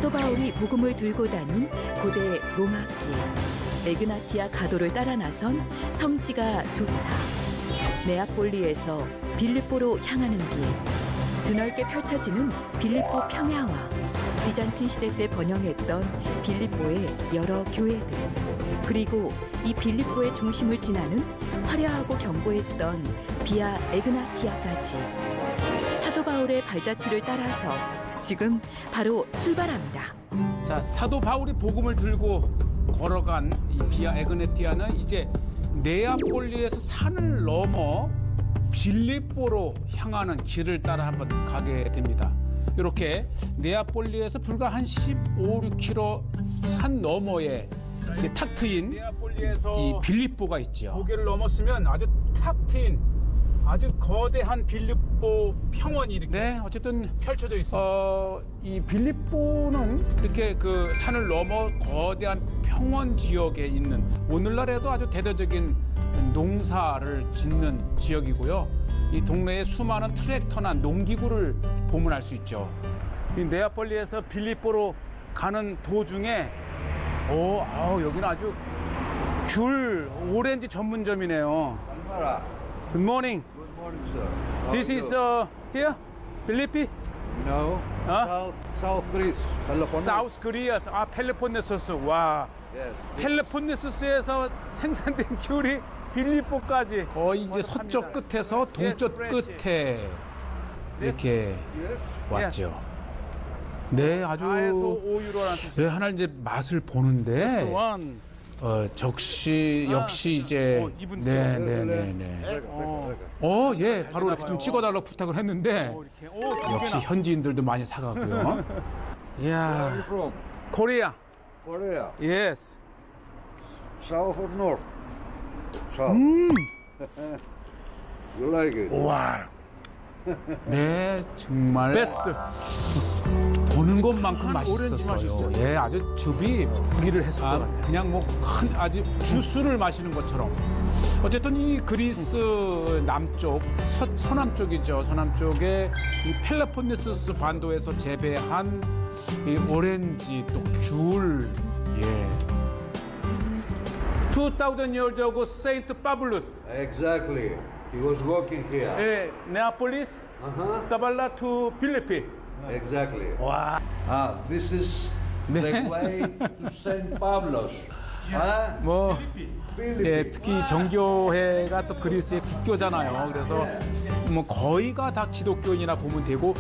사도 바울이 복음을 들고 다닌 고대 로마길, 에그나티아 가도를 따라 나선 성지가 좋다. 네아폴리에서 빌립보로 향하는 길, 드넓게 펼쳐지는 빌립보 평야와 비잔틴 시대 때 번영했던 빌립보의 여러 교회들, 그리고 이 빌립보의 중심을 지나는 화려하고 견고했던 비아 에그나티아까지 사도 바울의 발자취를 따라서 지금 바로 출발합니다. 자, 사도 바울이 복음을 들고 걸어간 이 비아 에그나티아는 이제 네아폴리에서 산을 넘어 빌립보로 향하는 길을 따라 한번 가게 됩니다. 이렇게 네아폴리에서 불과 한 15, 16km 산 너머에 이제 탁 트인 네아폴리에서 이 빌립보가 있죠. 고개를 넘었으면 아주 탁 트인 아주 거대한 빌립보 평원이 이렇게 어쨌든 펼쳐져 있습니다. 이 빌립보는 이렇게 그 산을 넘어 거대한 평원 지역에 있는, 오늘날에도 아주 대대적인 농사를 짓는 지역이고요. 이 동네에 수많은 트랙터나 농기구를 보문할 수 있죠. 이 네아폴리에서 빌립보로 가는 도중에 여기는 아주 귤 오렌지 전문점이네요. Good morning. Good morning, sir. This is here, Philippi? No. South Greece. Peloponnese. South Korea. 펠로폰네소스. 와. Yes. 펠로폰네소스에서 생산된 귤이 빌립보까지 거의 이제 서쪽 끝에서 동쪽 끝에 이렇게 왔죠. 네, 아주 네, 하나 이제 맛을 보는데 역시 이제 네네네네. 예, 바로 이렇게 좀 찍어달라고 부탁을 했는데 역시 현지인들도 많이 사가고요. 이야. Where are you from? 코리아. Korea. Yes. South or north? South. You like it? 와. 네, 정말 베스트. 보는 것만큼 맛있었어요. 예, 아주 즙이 부기를 했을 것 같아요. 그냥 뭐 큰 아주 주스를 마시는 것처럼. 어쨌든 이 그리스 남쪽, 서남쪽이죠. 서남쪽에 이 펠로폰네소스 반도에서 재배한 이 오렌지 또 귤. 예. 2000 years ago, Saint Pablos. Exactly. He was walking here. 예, 네아폴리스, 카발라 to 필리핀. Exactly. 와. This is the way to Saint Pablos. 뭐, 필리핀. 예, 특히 정교회가 또 그리스의 국교잖아요. 그래서 뭐 거의가 다 기독교인이라 보면 되고,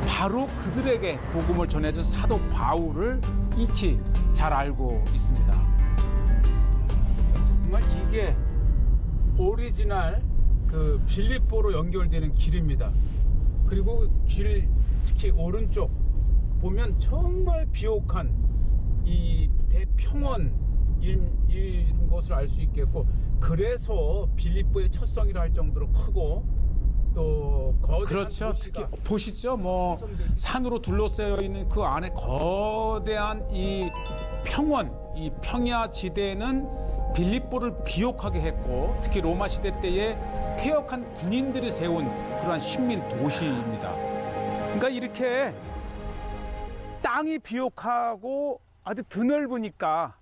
바로 그들에게 복음을 전해준 사도 바울을 익히 잘 알고 있습니다. 정말 이게 오리지널 그 빌립보로 연결되는 길입니다. 그리고 길 특히 오른쪽 보면 정말 비옥한 이 대평원 이런 것을 알 수 있겠고, 그래서 빌립보의 첫성이라 할 정도로 크고 또 거대한 그렇죠. 특히 보시죠. 뭐 산으로 둘러싸여 있는 그 안에 거대한 이 평원, 이 평야 지대는 빌립보를 비옥하게 했고, 특히 로마 시대 때에 퇴역한 군인들이 세운 그러한 식민 도시입니다. 그러니까 이렇게 땅이 비옥하고 아주 드넓으니까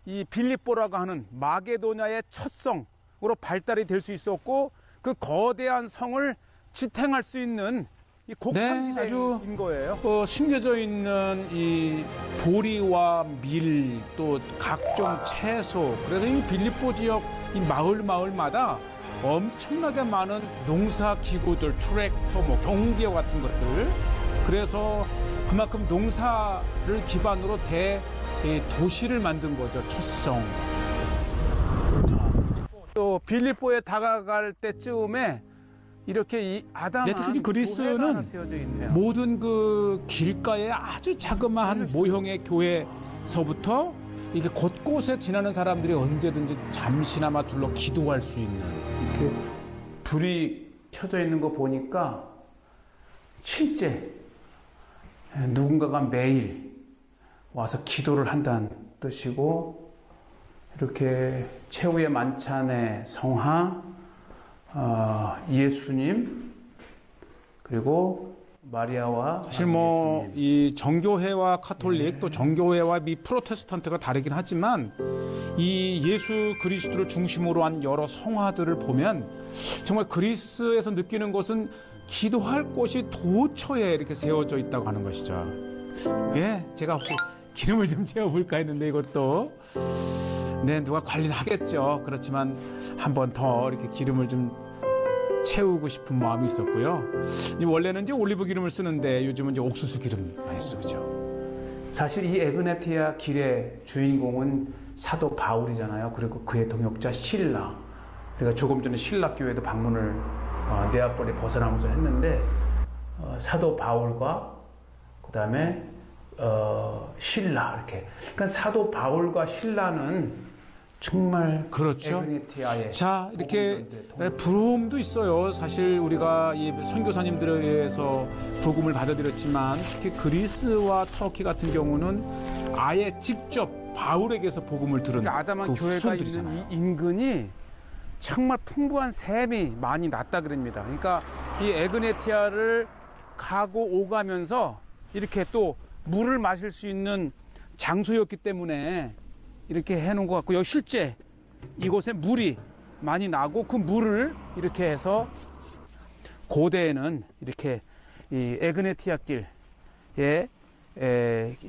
이 빌립보라고 하는 마게도냐의 첫 성으로 발달이 될 수 있었고, 그 거대한 성을 지탱할 수 있는 이 곡창지대인 거예요. 심겨져 있는 이 보리와 밀, 또 각종 채소, 그래서 이 빌립보 지역 이 마을마다 엄청나게 많은 농사기구들, 트랙터, 뭐 경운기와 같은 것들. 그래서 그만큼 농사를 기반으로 도시를 만든 거죠. 첫성. 또 빌립보에 다가갈 때쯤에 이렇게 이 아담한 그리스는 모든 그 길가에 아주 자그마한 모형의 교회서부터 이게 곳곳에 지나는 사람들이 언제든지 잠시나마 둘러 기도할 수 있는, 이렇게 불이 켜져 있는 거 보니까 실제 누군가가 매일 와서 기도를 한다는 뜻이고, 이렇게 최후의 만찬의 성화, 예수님, 그리고 마리아와 사실 뭐 예수님. 이 정교회와 카톨릭 또 정교회와 미 프로테스탄트가 다르긴 하지만 이 예수 그리스도를 중심으로 한 여러 성화들을 보면 정말 그리스에서 느끼는 것은 기도할 곳이 도처에 이렇게 세워져 있다고 하는 것이죠. 예, 제가 혹시 기름을 좀 채워볼까 했는데 이것도 네, 누가 관리는 하겠죠. 그렇지만 한 번 더 이렇게 기름을 좀 채우고 싶은 마음이 있었고요. 이제 원래는 이제 올리브 기름을 쓰는데 요즘은 이제 옥수수 기름 많이 쓰죠. 사실 이 에그네티아 길의 주인공은 사도 바울이잖아요. 그리고 그의 동역자 실라. 우리가 조금 전에 신라 교회도 방문을 네아폴리 벗어나면서 했는데 사도 바울과 그다음에 신라 이렇게. 그러니까 사도 바울과 신라는 정말 그렇죠. 에그네티아의 자, 이렇게 부러움도 있어요. 사실 우리가 이 선교사님들에 의해서 복음을 받아들였지만 특히 그리스와 터키 같은 경우는 아예 직접 바울에게서 복음을 들은 그러니까 아담한 그 교회가 후손들이잖아요. 있는 이 인근이 정말 풍부한 샘이 많이 났다 그럽니다. 그러니까 이 에그네티아를 가고 오가면서 이렇게 또 물을 마실 수 있는 장소였기 때문에 이렇게 해놓은 것 같고요. 실제 이곳에 물이 많이 나고 그 물을 이렇게 해서 고대에는 이렇게 이 에그네티아 길에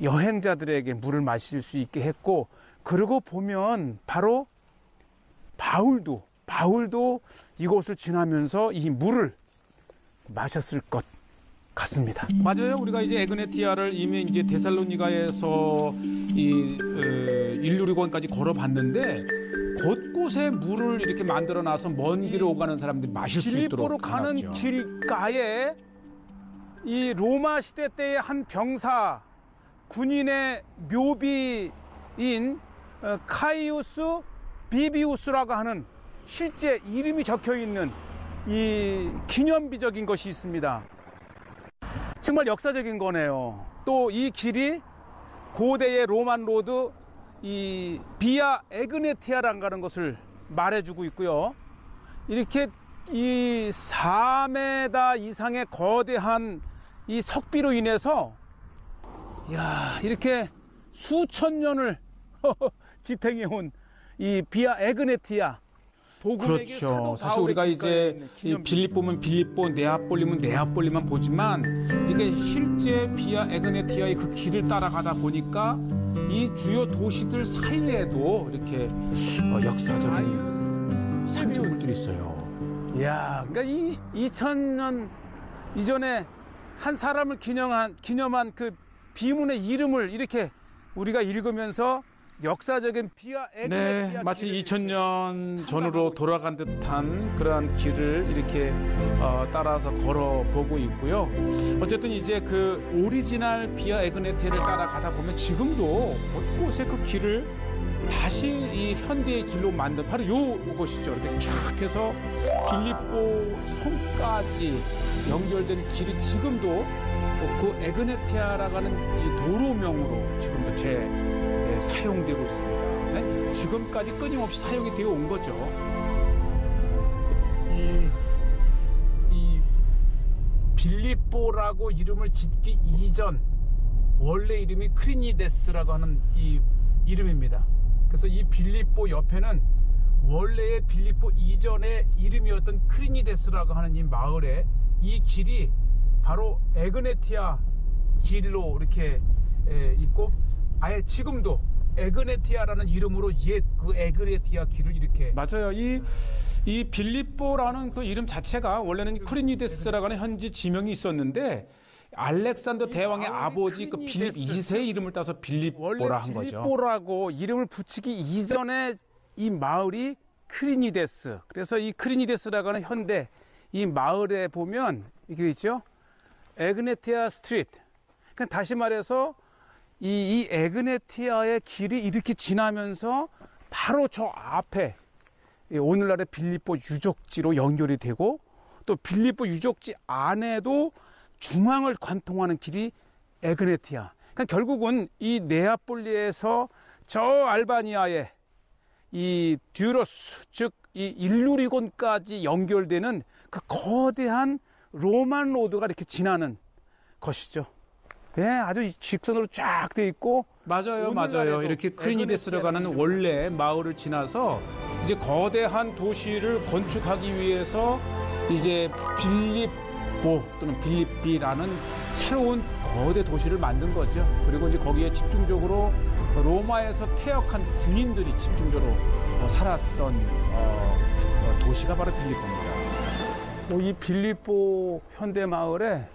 여행자들에게 물을 마실 수 있게 했고, 그러고 보면 바로 바울도 이곳을 지나면서 이 물을 마셨을 것 같습니다. 맞아요. 우리가 이제 에그네티아를 이미 이제 데살로니가에서 이 일루리곤까지 걸어봤는데 곳곳에 물을 이렇게 만들어 놔서 먼 길을 오가는 사람들이 마실 수 빌립보로 있도록 가는 해놨죠. 길가에 이 로마 시대 때의 한 병사 군인의 묘비인 카이우스 비비우스라고 하는 실제 이름이 적혀 있는 이 기념비적인 것이 있습니다. 정말 역사적인 거네요. 또 이 길이 고대의 로만 로드 이 비아 에그네티아라는 것을 말해주고 있고요. 이렇게 이 4m 이상의 거대한 이 석비로 인해서 이렇게 수천 년을 지탱해온 이 비아 에그네티아. 그렇죠. 사실 우리가 이제 빌립보면 빌립보, 네아폴리면 네아폴리만 보지만 이게 실제 비아 에그네티아의 그 길을 따라가다 보니까 이 주요 도시들 사이에도 이렇게 역사적인 산지물들이 있어요. 그러니까 이 2000년 이전에 한 사람을 기념한 그 비문의 이름을 이렇게 우리가 읽으면서 역사적인 비아 에그네티아 네, 마치 2000년 전으로 돌아간 듯한 그러한 길을 이렇게 따라서 걸어보고 있고요. 어쨌든 이제 그 오리지널 비아 에그네티아를 따라가다 보면 지금도 곳곳에 그 길을 다시 이 현대의 길로 만든 바로 요것이죠. 이렇게 쫙 해서 빌립보 성까지 연결된 길이 지금도 그 에그네티아라고 하는 이 도로명으로 지금도 사용되고 있습니다. 네? 지금까지 끊임없이 사용이 되어 온 거죠. 이 빌립보라고 이름을 짓기 이전 원래 이름이 크리니데스라고 하는 이 이름입니다. 그래서 이 빌립보 옆에는 원래의 빌립보 이전의 이름이었던 크리니데스라고 하는 이 마을에 이 길이 바로 에그네티아 길로 이렇게 있고, 아예 지금도 에그네티아라는 이름으로 옛 그 에그네티아 길을 이렇게 맞아요. 이 빌립보라는 그 이름 자체가 원래는 크리니데스라고 하는 현지 지명이 있었는데 알렉산더 대왕의 아버지 그 빌립 2세의 이름을 따서 빌립보라 한 거죠. 빌립보라고 이름을 붙이기 이전에 이 마을이 크리니데스. 그래서 이 크리니데스라고 하는 현대 이 마을에 보면 이게 있죠. 에그네티아 스트리트. 그러니까 다시 말해서 이 에그네티아의 길이 이렇게 지나면서 바로 저 앞에 오늘날의 빌립보 유적지로 연결이 되고, 또 빌립보 유적지 안에도 중앙을 관통하는 길이 에그네티아. 그러니까 결국은 이 네아폴리에서 저 알바니아의 이 듀로스, 즉 이 일루리곤까지 연결되는 그 거대한 로만 로드가 이렇게 지나는 것이죠. 예, 아주 직선으로 쫙 돼 있고 맞아요. 이렇게 크리니데스라고 하는 원래 마을을 지나서 이제 거대한 도시를 건축하기 위해서 이제 빌립보 또는 빌립비라는 새로운 거대 도시를 만든 거죠. 그리고 이제 거기에 집중적으로 로마에서 퇴역한 군인들이 집중적으로 살았던 도시가 바로 빌립보입니다. 이 빌립보 현대 마을에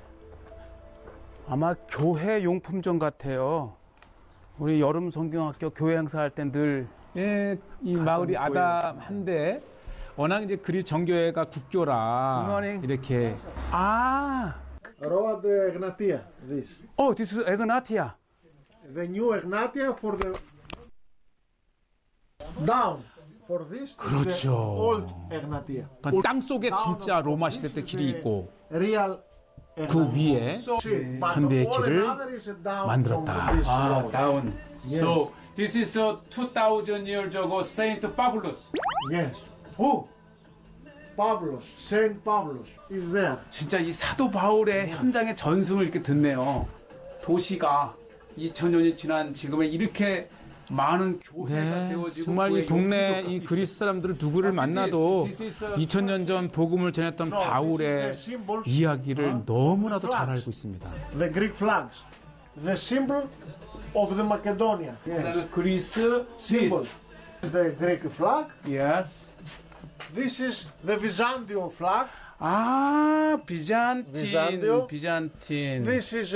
아마 교회 용품점 같아요. 우리 여름 성경학교 교회 행사할 때 늘 이 마을이 아담한데 워낙 이제 그리 정교회가 국교라 이렇게 Road Egnatia, this. this is Egnatia. The new Egnatia for the down. For this, is the 그렇죠. old Egnatia. 땅 속에 진짜 로마 시대 때 길이 있고 Real 그 위에 See, but 현대의 all 길을 another is down 만들었다. from this road. 다운. Yes. So this is 2000 years ago Saint Pavlos. Yes. 오, Pavlos, Saint Pavlos is there. 진짜 이 사도 바울의 현장의 전승을 이렇게 듣네요. 도시가 2000년이 지난 지금에 이렇게 많은 교회가 세워지고 정말 이 교회 동네 용품도 이 갖고 그리스 사람들을 누구를 만나도 2000년 전 복음을 전했던 바울의 이야기를 너무나도 잘 알고 있습니다. The Greek flags, the symbol of the Macedonia. Yes. 그다음에 그리스 Symbol. The Greek flag. Yes. This is the Byzantium flag. 비잔틴. This is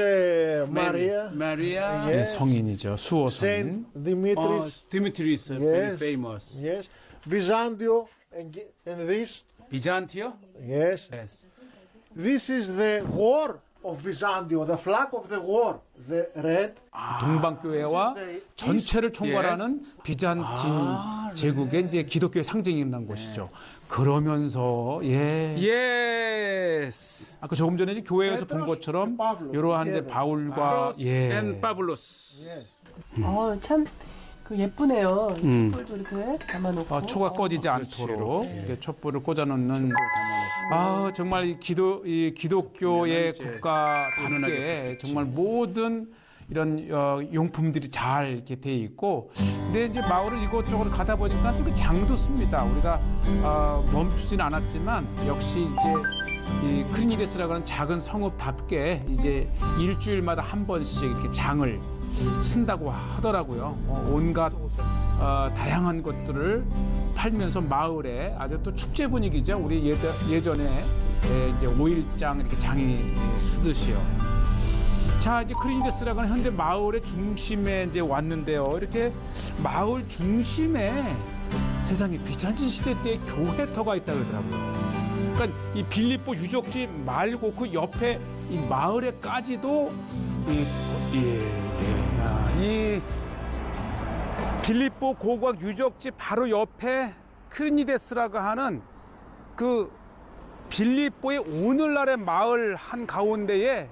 Maria. 마리아. 네, Yes. 성인이죠. 수호 성인. Saint Dimitris. 디미트리스. Very Yes. famous. Yes. Byzantium and this. 비잔티요? Yes. Yes. This is the war of Byzantium, the flag of the war, the red. 동방교회와 This is the 전체를 총괄하는 비잔틴 제국의 이제 기독교의 상징이라는 곳이죠. 그러면서 Yes. 아까 조금 전에 이제 교회에서 본 것처럼 이러한데 바울과 and Pavlos. Yes. 참 그 예쁘네요. 촛불도 이렇게 담아놓고. 초가 꺼지지 않도록 이렇게 촛불을 꽂아놓는 정말 이 기독교의 국가답게 정말 모든 이런 용품들이 잘 이렇게 돼 있고, 근데 이제 마을을 이곳저곳 가다 보니까 또 그 장도습니다. 우리가 멈추진 않았지만 역시 이제 이 크리니데스라고 하는 작은 성읍답게 이제 일주일마다 한 번씩 이렇게 장을 쓴다고 하더라고요. 온갖 다양한 것들을 팔면서 마을에 아주 또 축제 분위기죠. 우리 예전에 이제 5일장 이렇게 장이 쓰듯이요. 자, 이제 크리니데스라고 하는 현대 마을의 중심에 이제 왔는데요. 이렇게 마을 중심에 세상에 비잔틴 시대 때의 교회터가 있다 그러더라고요. 그러니까 이 빌립보 유적지 말고 그 옆에 이 마을에까지도 이 빌립보 고고학 유적지 바로 옆에 크리니데스라고 하는 그 빌립보의 오늘날의 마을 한 가운데에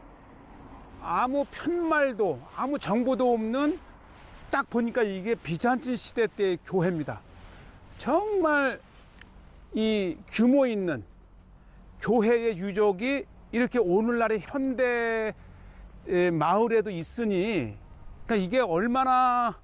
아무 편말도 아무 정보도 없는 딱 보니까 이게 비잔틴 시대 때의 교회입니다. 정말 이 규모 있는 교회의 유적이 이렇게 오늘날의 현대 마을에도 있으니, 그러니까 이게 얼마나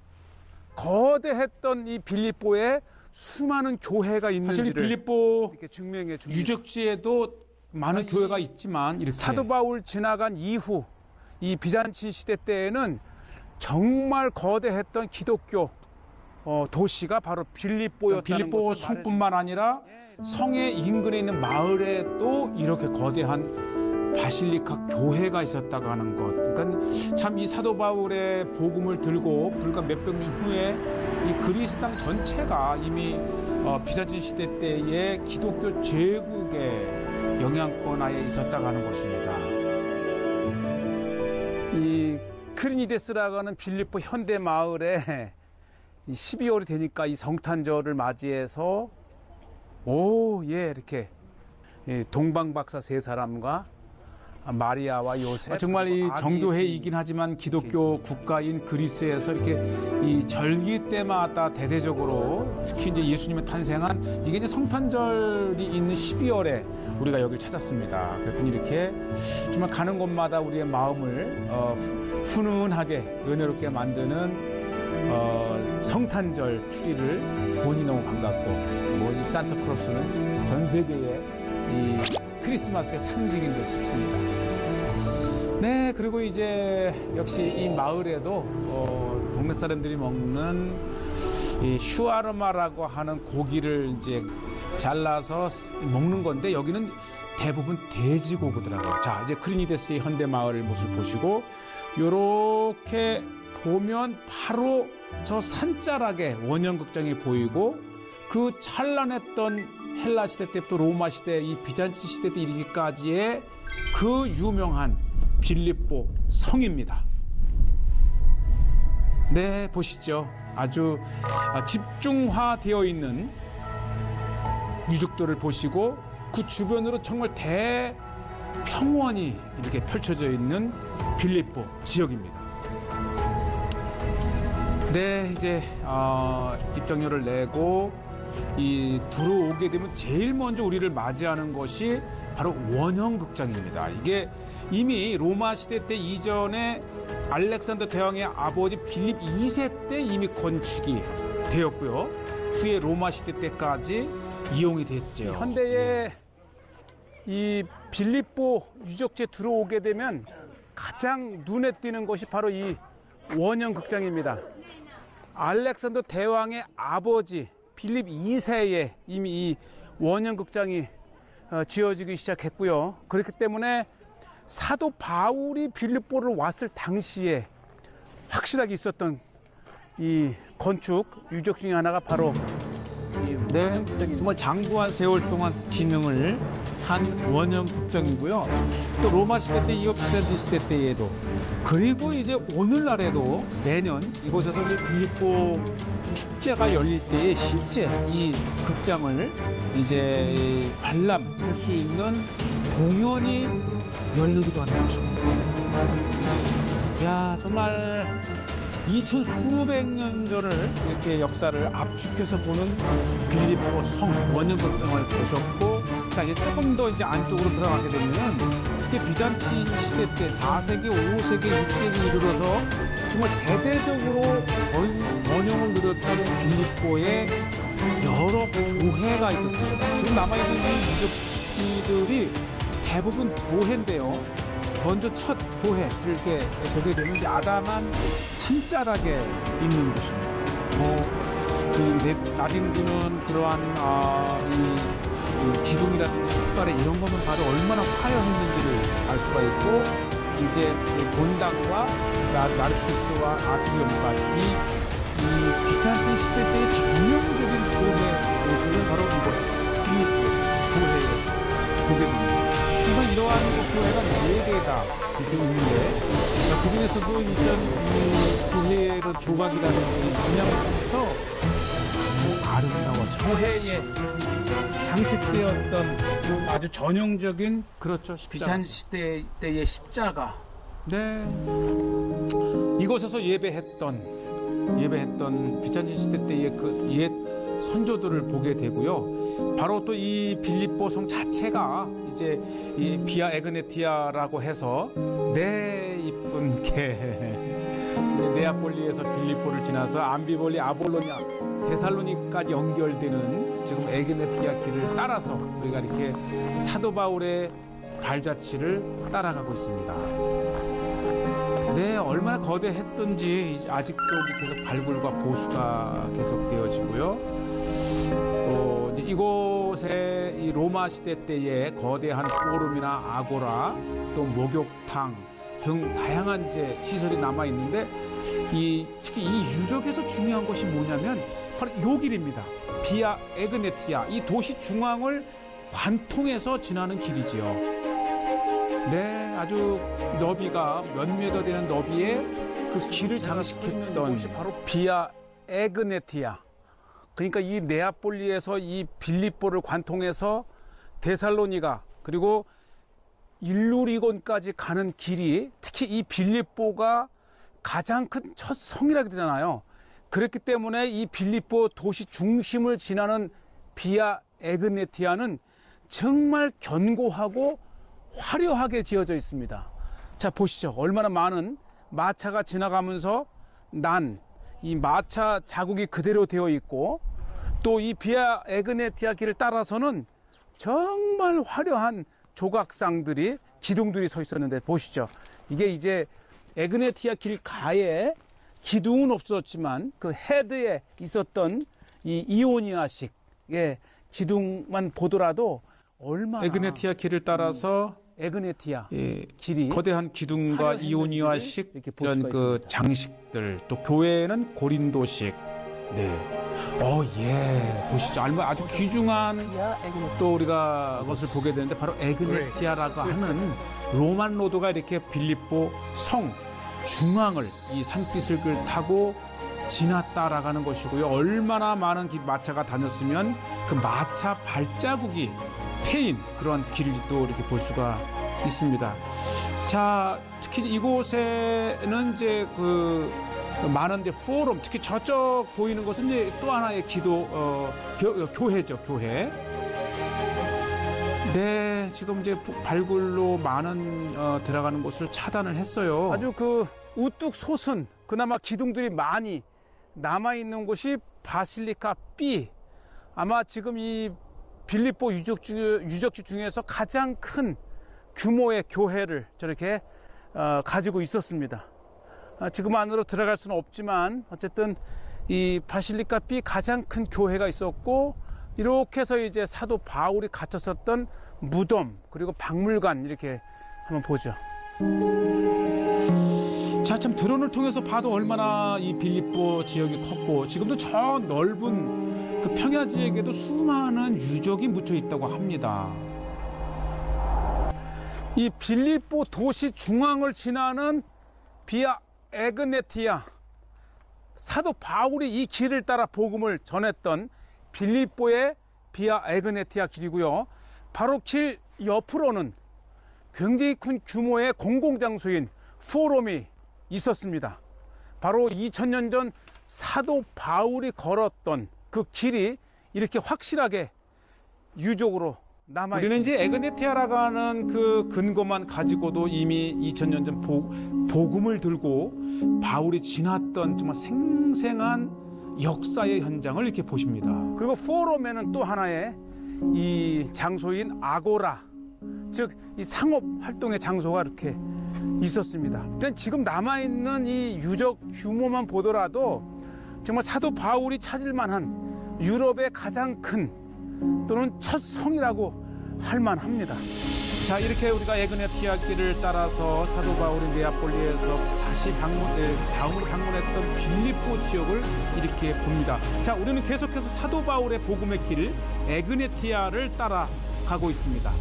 거대했던 이 빌립보에 수많은 교회가 있는지를 사실 빌립보 이렇게 증명해 줍니다. 유적지에도 많은 교회가 있지만 이렇게 사도 바울 지나간 이후 이 비잔틴 시대 때에는 정말 거대했던 기독교 도시가 바로 빌립보였다는 빌립보 것을 성뿐만 아니라 성의 인근에 있는 마을에도 이렇게 거대한 바실리카 교회가 있었다고 하는 것. 그러니까 참 이 사도 바울의 복음을 들고 불과 몇백 년 후에 이 그리스 땅 전체가 이미 비잔틴 시대 때의 기독교 제국의 영향권 하에 있었다고 하는 것입니다. 이 크리니데스라고 하는 빌립보 현대 마을에 12월이 되니까 이 성탄절을 맞이해서 이렇게 동방박사 세 사람과 마리아와 요셉, 정말 이 정교회이긴 하지만 기독교 국가인 그리스에서 이렇게 이 절기 때마다 대대적으로 특히 이제 예수님의 탄생한 이게 이제 성탄절이 있는 12월에 우리가 여기를 찾았습니다. 그랬더니 이렇게 정말 가는 곳마다 우리의 마음을 훈훈하게 은혜롭게 만드는 성탄절 추리를 보니 너무 반갑고, 뭐 이 산타크로스는 전 세계의 이 크리스마스의 상징인 듯 싶습니다. 네, 그리고 이제 역시 이 마을에도 동네 사람들이 먹는 이 슈아르마라고 하는 고기를 이제 잘라서 먹는 건데, 여기는 대부분 돼지고기더라고요. 자, 이제 크리니데스의 현대 마을 모습 보시고, 요렇게 보면 바로 저 산자락에 원형극장이 보이고, 그 찬란했던 헬라 시대 때부터 로마 시대, 이 비잔치 시대 때 이르기까지의 그 유명한 빌립보 성입니다. 네, 보시죠. 아주 집중화되어 있는 유적들을 보시고, 그 주변으로 정말 대평원이 이렇게 펼쳐져 있는 빌립보 지역입니다. 네, 이제 입장료를 내고 들어오게 되면 제일 먼저 우리를 맞이하는 것이 바로 원형극장입니다. 이게 이미 로마 시대 때 이전에 알렉산더 대왕의 아버지 빌립 2세 때 이미 건축이 되었고요. 후에 로마 시대 때까지 이용이 됐죠. 현대의 이 빌립보 유적지에 들어오게 되면 가장 눈에 띄는 것이 바로 이 원형극장입니다. 알렉산더 대왕의 아버지 빌립 2세에 이미 이 원형극장이 지어지기 시작했고요. 그렇기 때문에 사도 바울이 빌립보를 왔을 당시에 확실하게 있었던 이 건축 유적 중에 하나가 바로 이 원형극장입니다. 정말 장구한 세월 동안 기능을 한 원형극장이고요. 또 로마 시대 때 이어 비잔티 시대 때에도, 그리고 이제 오늘날에도 매년 이곳에서 이제 빌립보 축제가 열릴 때에 실제 이 극장을 이제 관람할 수 있는 공연이 열리기도 하는 것입니다. 야, 정말 2000 수백 년 전을 이렇게 역사를 압축해서 보는 빌립보 성 원형극장을 보셨고, 자, 이제 조금 더 이제 안쪽으로 들어가게 되면 특히 비잔치 시대 때 4세기, 5세기, 6세기 이르러서 정말 대대적으로 원형을 누렸던 빌립보에 여러 교회가 있었습니다. 지금 남아있는 이 유적지들이 대부분 교회인데요. 먼저 첫 교회 이렇게 보게 되면 이제 아담한 산자락에 있는 곳입니다. 나딘구는 그러한 이 기둥이라든지 색깔에 이런 거는 바로 얼마나 화려했는지를 알 수가 있고, 이제 본당과 나르키스와 아트리움까지 이 비잔티 시대 때의 전형적인 교회 모습은 바로 이거 빌립보 교회를 보게 됩니다. 항상 이러한 교회가 4개가 이렇게 있는데, 그 중에서도 일단 이 교회의 조각이라는 분양에서 아름다워서 교회에 장식되었던 아주 전형적인, 그렇죠, 비잔치 시대 때의 십자가. 네, 이곳에서 예배했던 비잔치 시대 때의 그 옛 선조들을 보게 되고요. 바로 또 이 빌립보 성 자체가 이제 이 비아 에그네티아라고 해서 이쁜 게 네아폴리에서 빌립보를 지나서 암비볼리, 아볼로냐, 데살로니까지 연결되는 지금 에그네티아 길을 따라서 우리가 이렇게 사도 바울의 발자취를 따라가고 있습니다. 네, 얼마나 거대했던지 아직도 계속 발굴과 보수가 계속되어지고요. 또 이곳에 이 로마 시대 때의 거대한 포럼이나 아고라, 또 목욕탕 등 다양한 이제 시설이 남아 있는데, 특히 이 유적에서 중요한 것이 뭐냐면 바로 요 길입니다. 비아 에그네티아, 이 도시 중앙을 관통해서 지나는 길이지요. 네, 아주 너비가 몇 미터 되는 너비에 그 길을 장식했던 곳이 바로 비아 에그네티아. 그러니까 이 네아폴리에서 이 빌립보를 관통해서 데살로니가 그리고 일루리곤까지 가는 길이, 특히 이 빌립보가 가장 큰 첫 성이라고 그러잖아요. 그렇기 때문에 이 빌립보 도시 중심을 지나는 비아 에그네티아는 정말 견고하고 화려하게 지어져 있습니다. 자, 보시죠. 얼마나 많은 마차가 지나가면서 난 이 마차 자국이 그대로 되어 있고, 또 이 비아 에그네티아 길을 따라서는 정말 화려한 조각상들이, 기둥들이 서 있었는데 보시죠. 이게 이제 에그네티아 길 가에 기둥은 없었지만 그 헤드에 있었던 이 이오니아식의 기둥만 보더라도 얼마나 에그네티아 길을 따라서 에그네티아 예, 길이 거대한 기둥과 화려했는지를 이오니아식 이렇게 볼 이런 수가 그 있습니다. 장식들, 또 교회는 고린도식. 네. 예. 보시죠. 아주 귀중한 비아 에그네티아. 또 우리가 그것을 보게 되는데 바로 에그네티아라고 하는 로만 로드가 이렇게 빌립보 성 중앙을 이 산기슭을 타고 지났다라고 하는 것이고요. 얼마나 많은 마차가 다녔으면 그 마차 발자국이 패인 그런 길을 또 이렇게 볼 수가 있습니다. 자, 특히 이곳에는 이제 그 많은데 포럼, 특히 저쪽 보이는 것은 이제 또 하나의 기도 교회죠, 교회. 네, 지금 이제 발굴로 많은 들어가는 곳을 차단을 했어요. 아주 그 우뚝 솟은 그나마 기둥들이 많이 남아있는 곳이 바실리카 B. 아마 지금 이 빌립보 유적지 중에서 가장 큰 규모의 교회를 저렇게 가지고 있었습니다. 지금 안으로 들어갈 수는 없지만 어쨌든 이 바실리카 B 가장 큰 교회가 있었고, 이렇게 해서 이제 사도 바울이 갇혔었던 무덤, 그리고 박물관, 이렇게 한번 보죠. 자, 참 드론을 통해서 봐도 얼마나 이 빌립보 지역이 컸고, 지금도 저 넓은 그 평야 지역에도 수많은 유적이 묻혀 있다고 합니다. 이 빌립보 도시 중앙을 지나는 비아 에그네티아, 사도 바울이 이 길을 따라 복음을 전했던 빌립보의 비아 에그네티아 길이고요. 바로 길 옆으로는 굉장히 큰 규모의 공공장소인 포럼이 있었습니다. 바로 2000년 전 사도 바울이 걸었던 그 길이 이렇게 확실하게 유적으로 남아 우리는 있습니다. 이제 에그네티아라고 하는 그 근거만 가지고도 이미 2000년 전 복음을 들고 바울이 지났던 정말 생생한 역사의 현장을 이렇게 보십니다. 그리고 포럼에는 또 하나의 이 장소인 아고라, 즉 이 상업 활동의 장소가 이렇게 있었습니다. 그러니까 지금 남아있는 이 유적 규모만 보더라도 정말 사도 바울이 찾을 만한 유럽의 가장 큰 또는 첫 성이라고 할 만합니다. 자, 이렇게 우리가 에그네티아 길을 따라서 사도 바울이 네아폴리에서 다시 다음으로 방문했던 빌립보 지역을 이렇게 봅니다. 자, 우리는 계속해서 사도 바울의 복음의 길 에그네티아를 따라가고 있습니다.